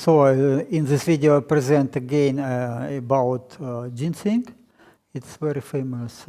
So in this video I present again about ginseng. It's very famous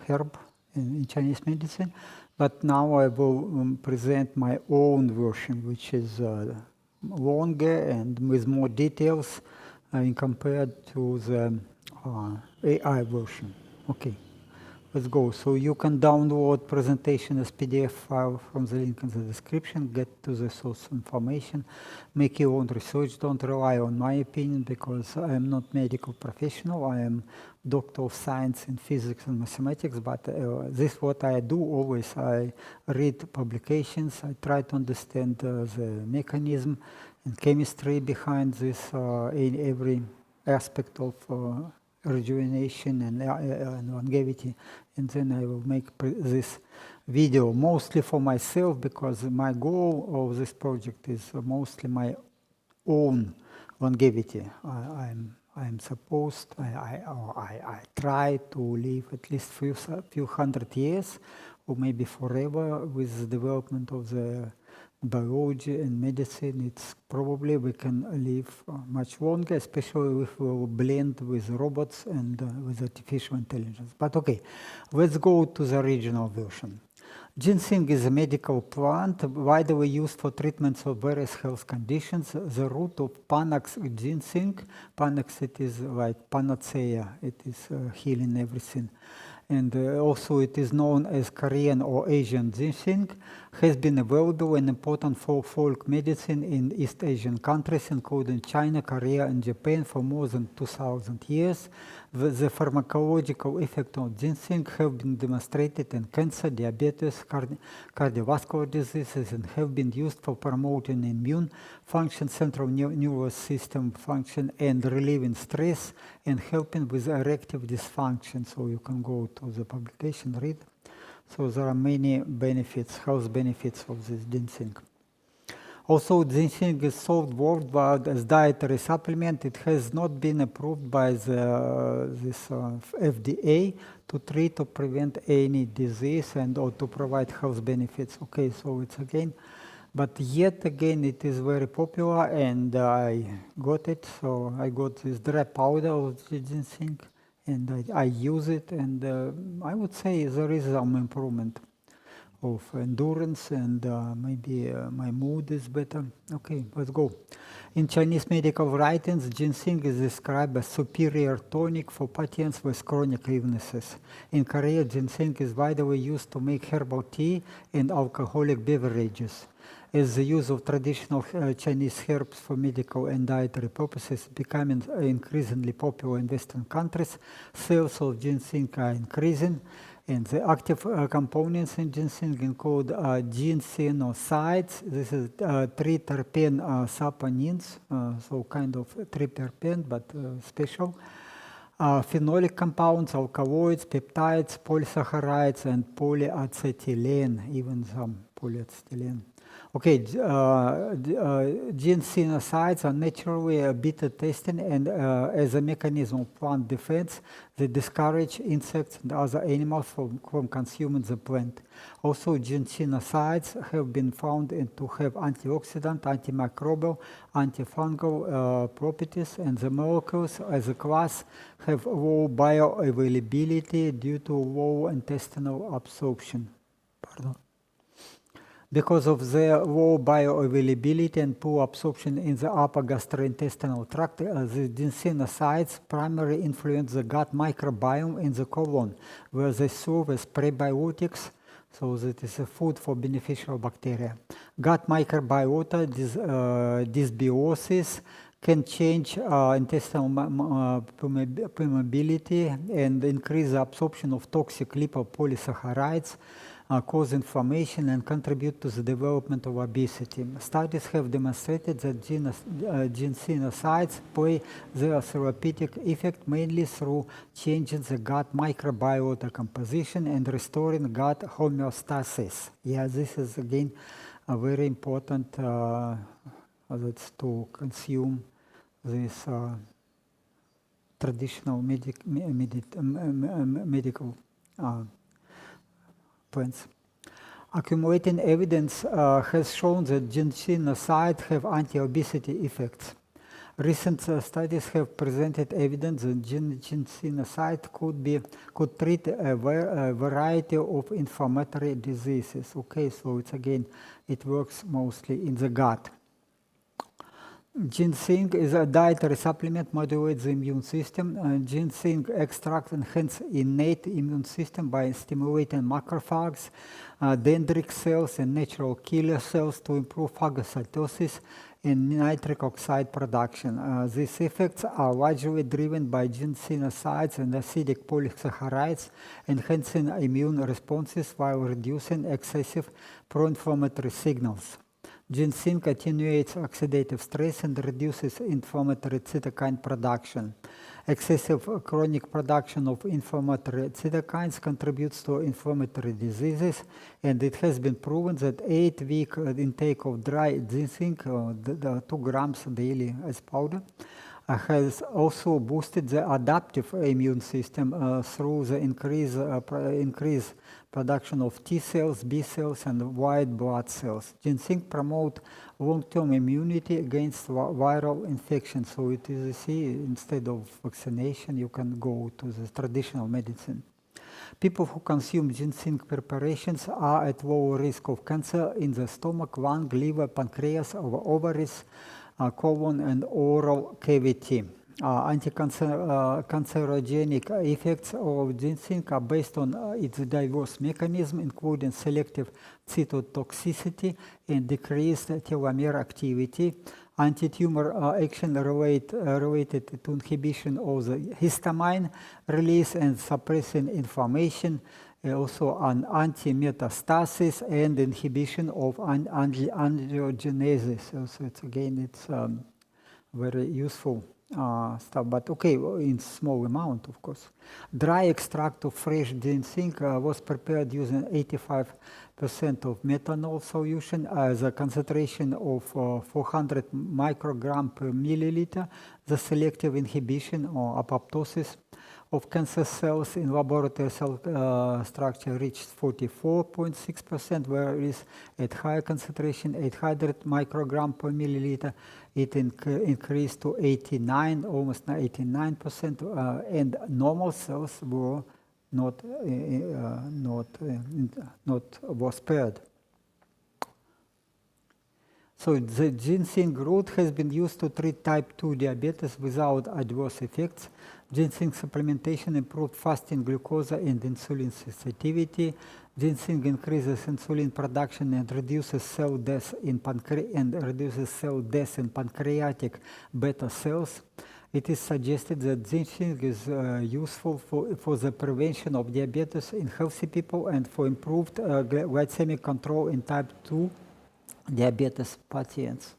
herb in Chinese medicine, but now I will present my own version, which is longer and with more details compared to the AI version. Okay, let's go. So you can download presentation as PDF file from the link in the description, get to the source information, make your own research. Don't rely on my opinion because I am not medical professional. I am doctor of science in physics and mathematics, but this is what I do always. I read publications, I try to understand the mechanism and chemistry behind this in every aspect of rejuvenation and longevity, and then I will make this video mostly for myself because my goal of this project is mostly my own longevity. I try to live at least few hundred years or maybe forever. With the development of the biology and medicine, it's probably we can live much longer, especially if we will blend with robots and with artificial intelligence. But okay, let's go to the original version. Ginseng is a medical plant widely used for treatments of various health conditions. The root of Panax ginseng, Panax it is like panacea, it is healing everything. And also it is known as Korean or Asian ginseng, has been available and important for folk medicine in East Asian countries, including China, Korea, and Japan for more than 2,000 years. The pharmacological effects of ginseng have been demonstrated in cancer, diabetes, cardiovascular diseases, and have been used for promoting immune function, central nervous system function, and relieving stress, and helping with erectile dysfunction. So you can go to the publication, read. So there are many benefits, health benefits of this ginseng. Also, ginseng is sold worldwide as dietary supplement. It has not been approved by this FDA to treat or prevent any disease and or to provide health benefits. Okay, so it's again, but yet again it is very popular, and I got it. So I got this dry powder of the ginseng, and I use it, and I would say there is some improvement of endurance, and maybe my mood is better. Okay, let's go. In Chinese medical writings, ginseng is described as superior tonic for patients with chronic illnesses. In Korea, ginseng is widely used to make herbal tea and alcoholic beverages. As the use of traditional Chinese herbs for medical and dietary purposes is becoming increasingly popular in Western countries, sales of ginseng are increasing. And the active components in ginseng include ginsenosides. This is triterpene saponins, so kind of triterpene, but special. Phenolic compounds, alkaloids, peptides, polysaccharides, and polyacetylene, even some polyacetylene. Okay, ginsenosides are naturally beta-testing, and as a mechanism of plant defense, they discourage insects and other animals from consuming the plant. Also, ginsenosides have been found to have antioxidant, antimicrobial, antifungal properties, and the molecules as a class have low bioavailability due to low intestinal absorption. Pardon. Because of their low bioavailability and poor absorption in the upper gastrointestinal tract, the ginsenosides primarily influence the gut microbiome in the colon, where they serve as prebiotics, so that is a food for beneficial bacteria. Gut microbiota dysbiosis can change intestinal permeability and increase the absorption of toxic lipopolysaccharides, cause inflammation, and contribute to the development of obesity. Studies have demonstrated that ginsenosides play their therapeutic effect mainly through changing the gut microbiota composition and restoring gut homeostasis. Yeah, this is again a very important that's to consume this traditional medical plants. Accumulating evidence has shown that ginsenosides have anti-obesity effects. Recent studies have presented evidence that ginsenoside could treat a variety of inflammatory diseases. Okay, so it's again, it works mostly in the gut. Ginseng is a dietary supplement, modulates the immune system. Ginseng extract enhances innate immune system by stimulating macrophages, dendritic cells, and natural killer cells to improve phagocytosis and nitric oxide production. These effects are largely driven by ginsenosides and acidic polysaccharides, enhancing immune responses while reducing excessive pro-inflammatory signals. Ginseng attenuates oxidative stress and reduces inflammatory cytokine production. Excessive chronic production of inflammatory cytokines contributes to inflammatory diseases, and it has been proven that 8-week intake of dry ginseng, 2 grams daily as powder, has also boosted the adaptive immune system through the increased production of T cells, B cells, and white blood cells. Ginseng promotes long-term immunity against viral infections. So it is, you see, instead of vaccination, you can go to the traditional medicine. People who consume ginseng preparations are at low risk of cancer in the stomach, lung, liver, pancreas, ovaries, colon, and oral cavity. Anti-cancerogenic effects of ginseng are based on its diverse mechanism, including selective cytotoxicity and decreased telomere activity, anti-tumor action related to inhibition of the histamine release and suppressing inflammation, also an anti-metastasis and inhibition of angiogenesis. So it's very useful stuff, but okay, in small amount, of course. Dry extract of fresh ginseng was prepared using 85% of methanol solution as a concentration of 400 microgram per milliliter. The selective inhibition or apoptosis of cancer cells in laboratory cell structure reached 44.6%, whereas at higher concentration, 800 microgram per milliliter, it increased to 89, almost 89%, and normal cells were not spared. So the ginseng root has been used to treat type 2 diabetes without adverse effects. Ginseng supplementation improved fasting glucose and insulin sensitivity. Ginseng increases insulin production and reduces cell death in pancreatic beta cells. It is suggested that ginseng is useful for the prevention of diabetes in healthy people and for improved glycemic control in type 2 diabetes patients.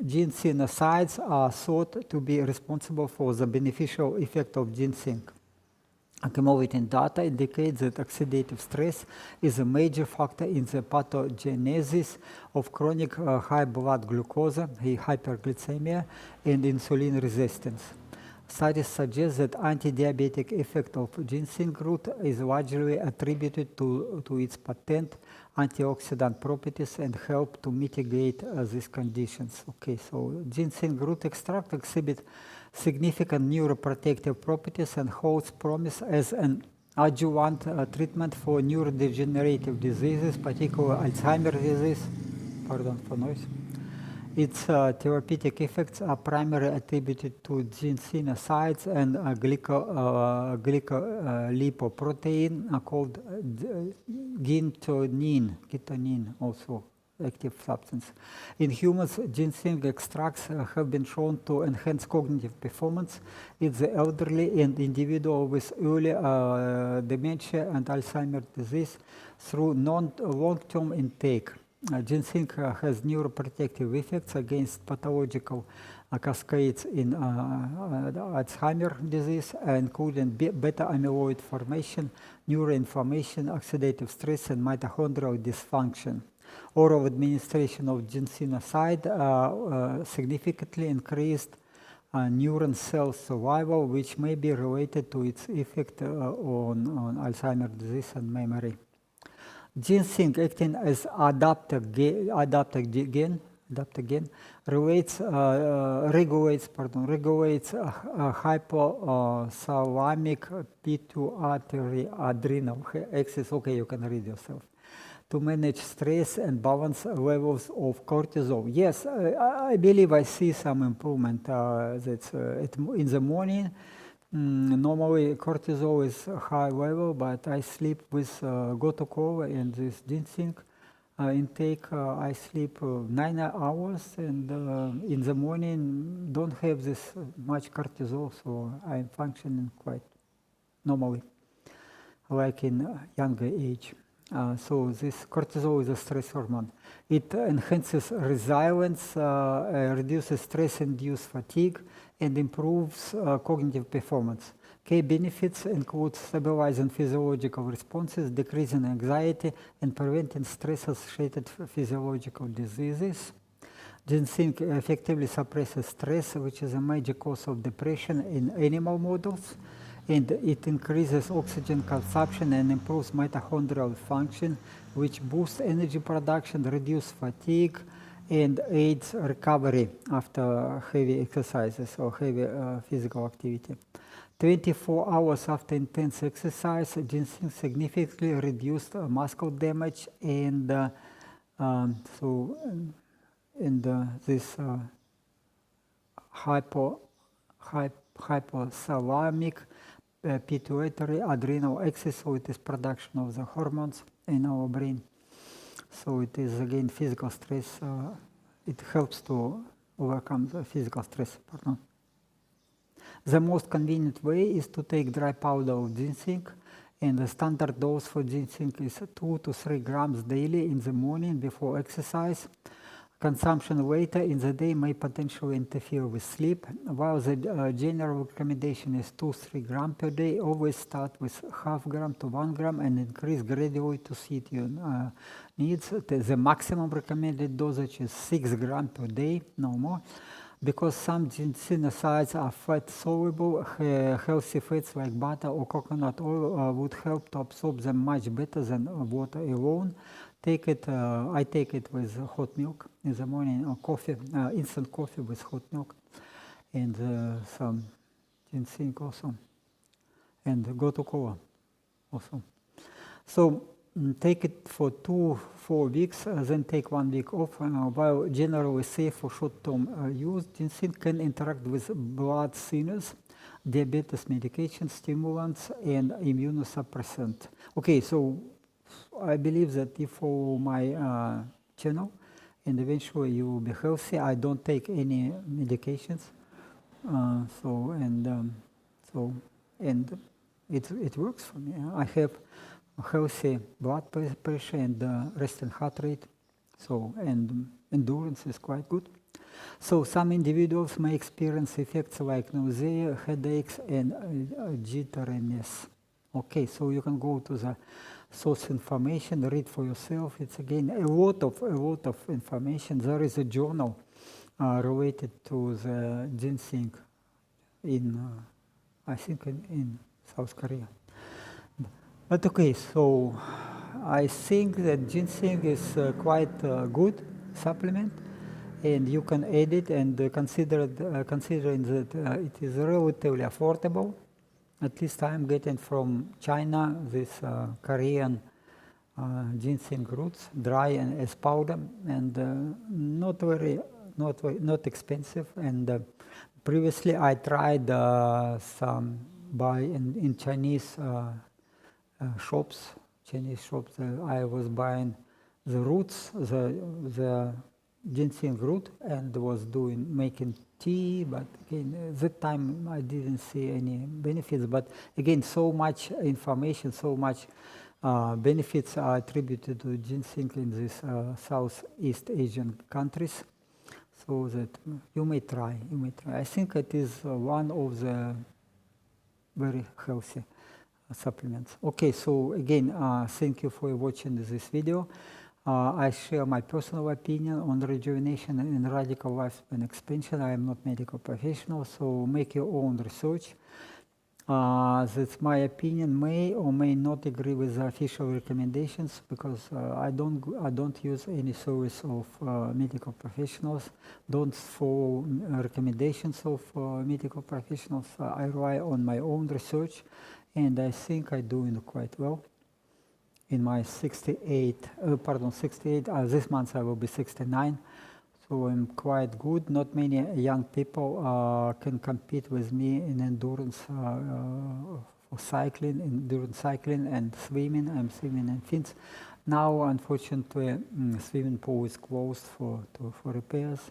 Ginsenosides are thought to be responsible for the beneficial effect of ginseng. Accumulating data indicates that oxidative stress is a major factor in the pathogenesis of chronic high blood glucose, hyperglycemia, and insulin resistance. Studies suggest that anti-diabetic effect of ginseng root is largely attributed to its potent antioxidant properties and help to mitigate these conditions. Okay, so ginseng root extract exhibit significant neuroprotective properties and holds promise as an adjuvant treatment for neurodegenerative diseases, particularly Alzheimer's disease. Pardon for noise. Its therapeutic effects are primarily attributed to ginsenosides and glycolipoprotein called ketonine, also active substance. In humans, ginseng extracts have been shown to enhance cognitive performance in the elderly and individuals with early dementia and Alzheimer's disease through long-term intake. Ginseng has neuroprotective effects against pathological cascades in Alzheimer's disease, including beta amyloid formation, neuroinflammation, oxidative stress, and mitochondrial dysfunction. Oral administration of ginsenoside significantly increased neuron cell survival, which may be related to its effect on Alzheimer's disease and memory. Ginseng acting as adaptogen regulates hypothalamic pituitary adrenal axis. Okay, you can read yourself. To manage stress and balance levels of cortisol. Yes, I believe I see some improvement. That's in the morning. Normally cortisol is high level, but I sleep with Gotokova and this ginseng intake. I sleep 9 hours, and in the morning don't have this much cortisol, so I'm functioning quite normally, like in younger age. So this cortisol is a stress hormone. It enhances resilience, reduces stress-induced fatigue, and improves cognitive performance. Key benefits include stabilizing physiological responses, decreasing anxiety, and preventing stress-associated physiological diseases. Ginseng effectively suppresses stress, which is a major cause of depression in animal models, and it increases oxygen consumption and improves mitochondrial function, which boosts energy production, reduces fatigue, and aids recovery after heavy exercises or heavy physical activity. 24 hours after intense exercise, ginseng significantly reduced muscle damage, and this hypothalamic pituitary adrenal axis, so it is production of the hormones in our brain. So it is again physical stress. It helps to overcome the physical stress. The most convenient way is to take dry powder of ginseng, and the standard dose for ginseng is 2 to 3 grams daily in the morning before exercise. Consumption later in the day may potentially interfere with sleep. While the general recommendation is 2-3 grams per day, always start with half gram to 1 gram and increase gradually to suit your needs. The maximum recommended dosage is 6 grams per day, no more. Because some ginsenosides are fat soluble, healthy fats like butter or coconut oil would help to absorb them much better than water alone. I take it with hot milk in the morning, or coffee, instant coffee with hot milk, and some ginseng also, and Gotu-kola also. So take it for 2-4 weeks, then take 1 week off. While generally safe for short-term use, ginseng can interact with blood thinners, diabetes medication, stimulants, and immunosuppressant. Okay, so I believe that if you follow my channel, and eventually you will be healthy. I don't take any medications, it works for me. I have healthy blood pressure and resting heart rate, and endurance is quite good. So some individuals may experience effects like nausea, headaches, and jitteriness. Okay, so you can go to the source information, read for yourself. It's again a lot of information. There is a journal related to the ginseng in, I think in South Korea. But okay, so I think that ginseng is quite a good supplement, and you can add it, and considering that it is relatively affordable. At least I'm getting from China this Korean ginseng roots, dry and as powder, and not expensive. And previously I tried some buy in Chinese shops. I was buying the roots, the ginseng root, and was making tea, but again, that time I didn't see any benefits. But again, so much information, so much benefits are attributed to ginseng in these Southeast Asian countries, so that you may try. I think it is one of the very healthy supplements. Okay, so again, thank you for watching this video. I share my personal opinion on rejuvenation and radical lifespan expansion. I am not medical professional, so make your own research. That's my opinion. May or may not agree with the official recommendations because I don't use any service of medical professionals. Don't follow recommendations of medical professionals. I rely on my own research, and I think I'm doing quite well. In my 68. This month I will be 69. So I'm quite good. Not many young people can compete with me in endurance for cycling, endurance cycling and swimming. I'm swimming in Finns. Now, unfortunately, swimming pool is closed for repairs,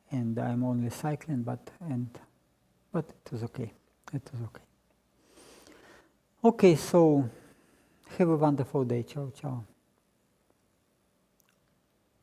and I'm only cycling. But it was okay. It was okay. Okay, so have a wonderful day. Ciao, ciao.